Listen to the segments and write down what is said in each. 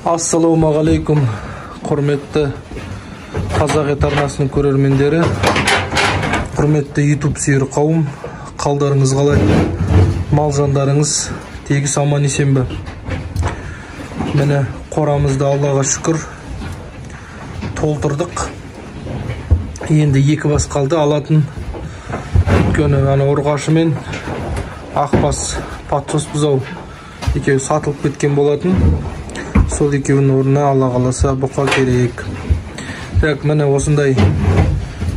Ассалаумағалейкум, құрметті қазақ ет арнасының көрермендері, құрметті YouTube сүйер қауым, қалдарыңыз қалай? Мал жандарыңыз тегіс аман есен бе? Міне қорамызды Аллаға шүкір толтырдық. Енді екі бас қалды алатын. Өйткені ұрғашы мен ақбас патсос бұзау екеуі сатылып кеткен болатын. Сол екеуінің орнына Алла қаласа бұқа керек. Так, міне осындай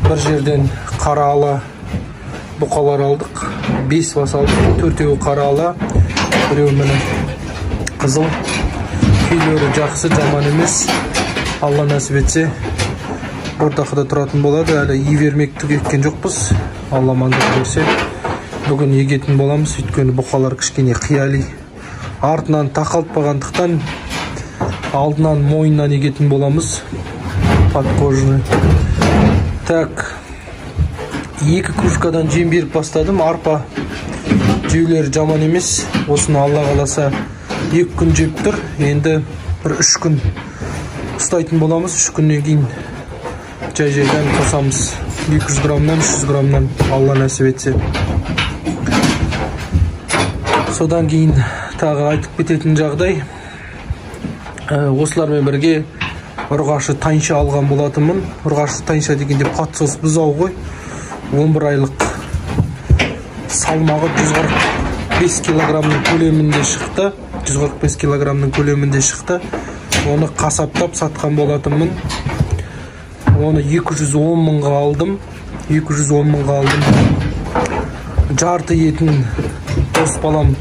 бір жерден қара ала бұқалар алдық. 5 бас алдық, 4-еуі қара ала, біреуі міне қызыл. Күйлері жақсы, жаман емес. Алла нәсіп етсе ортақыда тұратын болады. Әлі ивермек түгеткен жоқпыз. Алла мандық берсе бүгін егетін боламыз. Өйткені бұқалар кішкене қияли. Артынан тақалтпағандықтан алдынан мойыннан егетін боламыз. Подкожны. Так, 2 кружкадан жем беріп бастадым. Арпа жеулері жаман емес. Осыны Алла қаласа 2 күн жеп тұр. Енді бір 3 күн ұстайтын боламыз. 3 күннен кейін жай-жайдан қосамыз. 200 граммнан 300 граммнан Алла нәсіп етсе. Содан кейін тағы айтып кететін жағдай. Осылармен бірге ұрғашы тайынша алған болатынмын. Ұрғашы тайынша дегенде патсос бұзау ғой. 11 айлық салмағы 145 килограммның көлемінде шықты. 145 килограммның көлемінде шықты. Оны қасаптап сатқан болатынмын. Оны 210 мыңға алдым. 210 мыңға алдым. Жарты етін дос балам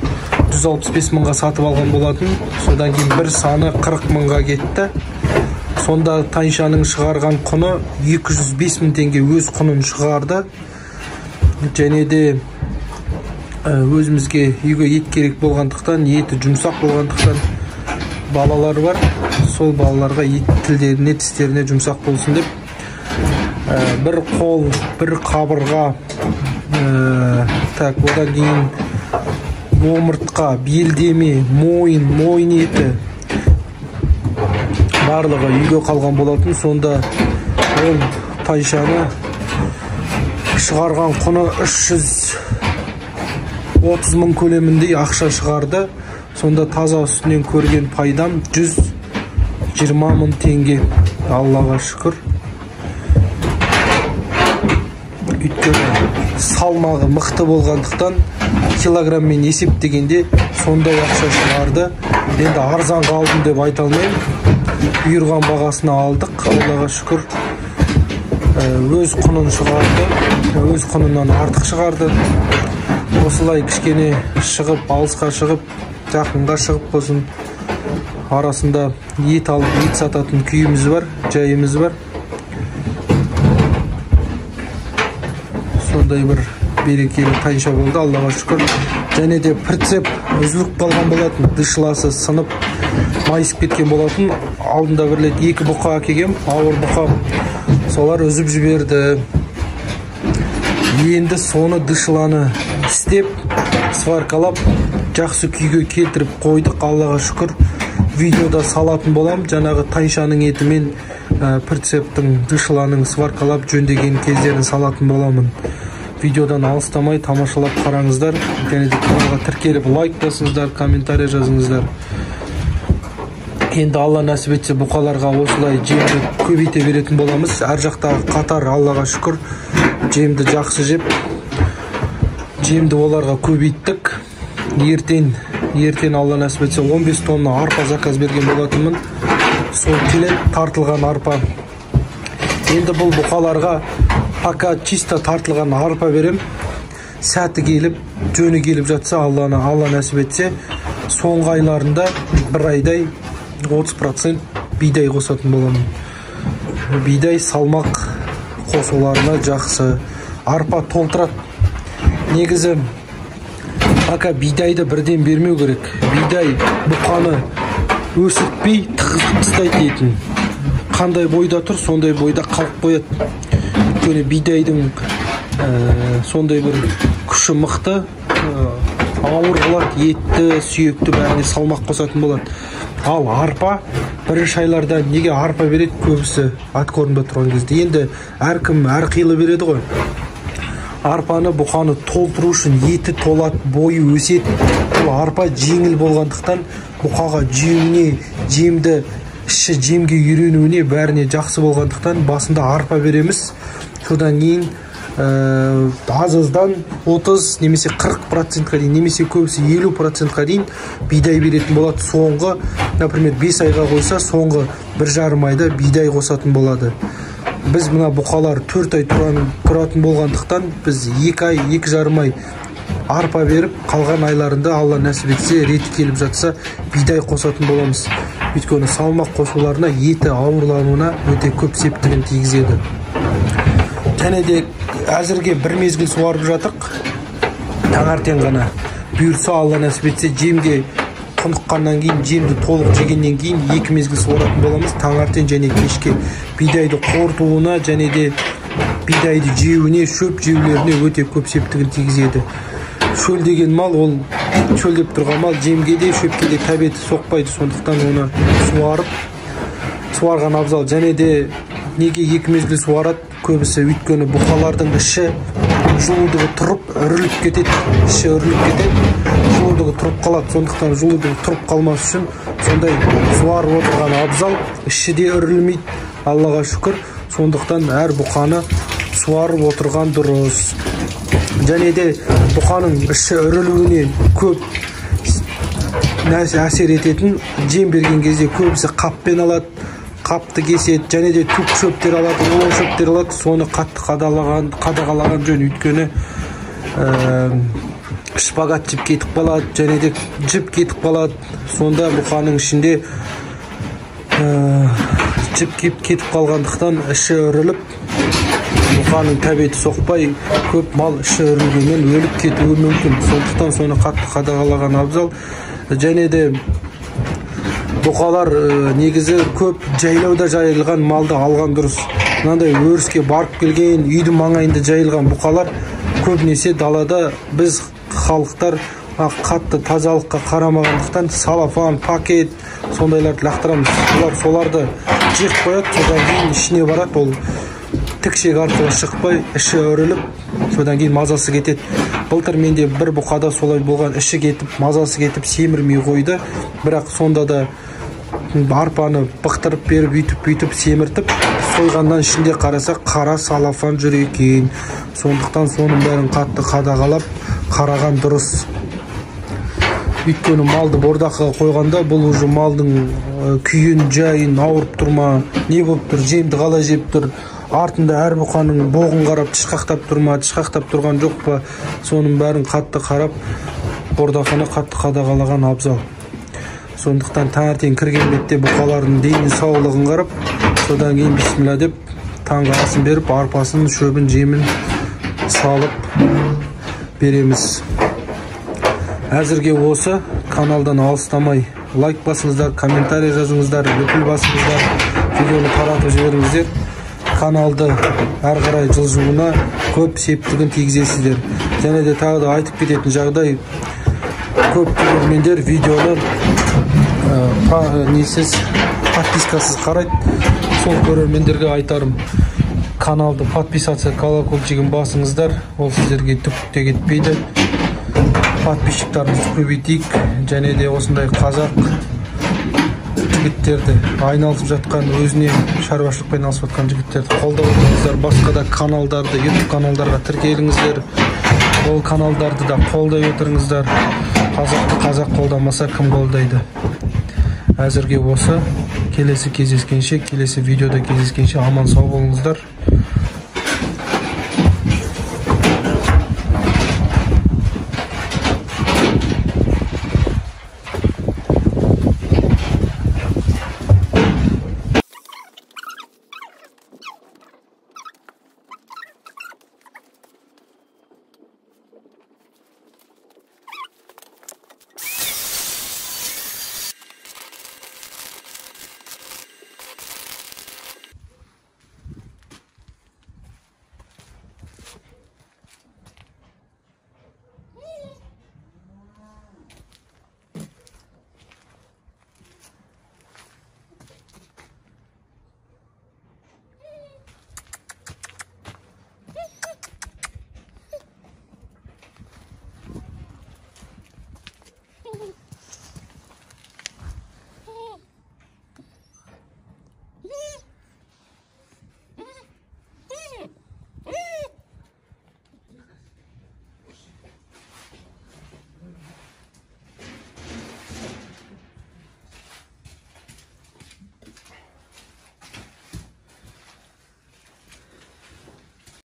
165 мыңға сатып алған болатын. Содан кейін бір саны 40 мыңға кетті. Сонда тайыншаның шығарған құны 205 мың теңге өз құнын шығарды. Және де өзімізге үйге ет керек болғандықтан, еті жұмсақ болғандықтан балалар бар. Сол балаларға ет тілдеріне, тістеріне жұмсақ болсын деп бір қол, бір қабырға, так, одан кейін омыртқа, белдеме, мойын еті барлығы үйге қалған болатын. Сонда ол тайыншаны шығарған құны 330 мың көлеміндей ақша шығарды. Сонда таза үстінен көрген пайдам 120 мың теңге. Аллаға шүкір. Өйткені салмағы мықты болғандықтан килограммен есептегенде сондай ақша шығарды. Енді арзанға алдым деп айта алмаймын. Бұйырған бағасына алдық. Аллаға шүкір. Өз құнын шығарды. Өз құнынан артық шығарды. Осылай кішкене шығып, алысқа шығып, жақынға шығып болсын, арасында ет алып, ет сататын күйіміз бар, жайымыз бар. Сондай бір берекелі тайынша болды, Аллаға шүкір. Және де прицеп үзіліп қалған болатын, дышласы сынып, майысып кеткен болатын. Алдында бір рет 2 бұқа әкелгем, ауыр бұқа. Солар үзіп жіберді. Енді соны дышланы істеп, сваркалап, жақсы күйге келтіріп қойдық. Аллаға шүкір. Видеода салатын болам. Жаңағы тайыншаның еті мен прицептің дышланың сваркалап жөндеген кездерін салатын боламын. Видеодан алыстамай тамашалап қараңыздар. Және де каналға тіркеліп лайк басыңыздар, комментарий жазыңыздар. Енді Алла нәсіп етсе бұқаларға осылай жемді көбейте беретін боламыз. Әр жақтағы қатар, Аллаға шүкір, жемді жақсы жеп, жемді оларға көбейттік. Ертен Алла нәсіп етсе 15 тонна арпа заказ берген болатынмын. Сол келет тартылған арпа. Енді бұл бұқаларға пока чисто тартылған арпа берем. Сәті келіп, жөні келіп жатса, Алла нәсіп етсе, соңғы айларында бір айдай 30% бидай қосатын боламын. Бидай салмақ қосуларына жақсы. Арпа толтырады. Негізі пока бидайды бірден бермеу керек. Бидай бұқаны өсітпей тығызып тастайды етін. Қандай бойда тұр, сондай бойда қалып қояды. Өйткені бидайдың сондай бір күші мықты, ауыр болады, етті, сүйекті бәріне салмақ қосатын болады. Ал арпа бірінші айларда неге арпа береді көбісі откормда тұрған кезде? Енді әркім әрқилы береді ғой. Арпаны бұқаны толтыру үшін еті толады, бойы өседі. Бұл арпа жеңіл болғандықтан бұқаға жеуіне, жемді іші жемге үйренуіне бәріне жақсы болғандықтан басында арпа береміз. Содан кейін азыздан 30 немесе 40%-қа дейін, немесе көбісі 50%-қа дейін бидай беретін болады. Соңғы, например, 5 айға қойса, соңғы 1,5 айда бидай қосатын болады. Біз мына бұқалар 4 ай тұратын болғандықтан біз 2 ай, 2,5 ай арпа беріп, қалған айларында Алла нәсіп етсе, реті келіп жатса, бидай қосатын боламыз. Өйткені салмақ қосуларына, еті ауырлануына өте көп септігін тигізеді. Және де әзірге бір мезгіл суарып жатырық, таңертең ғана. Бұйырса Алла нәсіп етсе, жемге құныққаннан кейін, жемді толық жегеннен кейін 2 мезгіл суаратын боламыз. Таңертең және кешке бидайды қорытуына және де бидайды жеуіне, шөп жеулеріне өте көп септігін тигізеді. Шөл деген мал, ол шөлдеп тұрған мал жемге де, шөпке де тәбеті соқпайды. Сондықтан оны суарған абзал. Және де неге 2 мезгіл суарады? Көбісі өйткені бұқалардың іші жылудығы тұрып, үріліп кетеді. Іші үріліп кетеді, жылудығы тұрып қалады. Сондықтан жылудығы тұрып қалмас үшін сондай суарып отырған абзал. Іші де үрілмейді, Аллаға шүкір. Сондықтан әр бұқаны суарып отырған дұрыс. Және де бұқаның іші үрілуіне көп әсер ететін жем берген кезде көбісі қаппен алады, қапты кеседі, және де түк шөптер алады, олау шөптер алады. Соны қатты қадағалаған жөн. Өйткені шпагат жіп кетіп қалады, және де жіп кетіп қалады. Сонда бұқаның ішінде жіп кетіп қалғандықтан іші үріліп, бұқаның тәбеті соқпай, көп мал іші үрілгенмен өліп кетуі мүмкін. Сондықтан соны қатты қадағалаған абзал. Және де бұқалар негізі көп жайлауда жайылған малды алған дұрыс. Мынандай өріске барып келген, үйдің маңайында жайылған бұқалар көбінесе далада біз халықтар қатты тазалыққа қарамағандықтан салафан, пакет сондайларды лақтырамыз. Соларды жеп қояды, содан кейін ішіне барады, ол тікшек арқылы шықпай, іші үріліп, содан кейін мазасы кетеді. Былтыр менде бір бұқада солай болған, іші кетіп, мазасы кетіп, семірмей қойды. Бірақ сонда да арпаны бықтырып беріп, үйтіп семіртіп, сойғандан ішінде қараса, қара салафан жүр екен. Сондықтан соның бәрін қатты қадағалап, қараған дұрыс. Өйткені малды бордаққа қойғанда, бұл уже малдың күйін, жайын ауырып тұрма, не болып тұр, жемді қалай жеп тұр, артында әр бұқаның боғын қарап, тышқақтап тұрма, тышқақтап тұрған жоқ па, соның бәрін қатты қарап, бордақаны қатты қадағалаған абзал. Сондықтан таңертең кірген бетте бұқалардың дейін саулығын қарап, содан кейін бисмилля деп таңғы асын беріп, арпасын, шөбін, жемін салып береміз. Әзірге осы. Каналдан алыстамай лайк басыңыздар, комментарий жазыңыздар, бүкіл басыңыздар, видеоны таратып жіберіңіздер. Каналды әрі қарай жылжуына көп септігін тигізесіздер. Және де тағы да айтып кететін жағдай, көп көрермендер видеоны подпискасыз қарайды. Сол көрермендерге айтарым, каналды подписация, колокольчигін басыңыздар, ол сіздерге түк те кетпейді. Подписчиктарымызды көбейтейік, және де осындай қазақ жігіттерді, айналысып жатқан, өзіне шаруашылықпен айналысып жатқан жігіттерді қолдап отырыңыздар. Басқа да каналдарды, YouTube каналдарға тіркеліңіздер. Ол каналдарды да қолдай отырыңыздар. Қазақты қазақ қолдамаса кім қолдайды? Әзірге осы. Келесі кездескенше, келесі видеода кездескенше аман сау болыңыздар.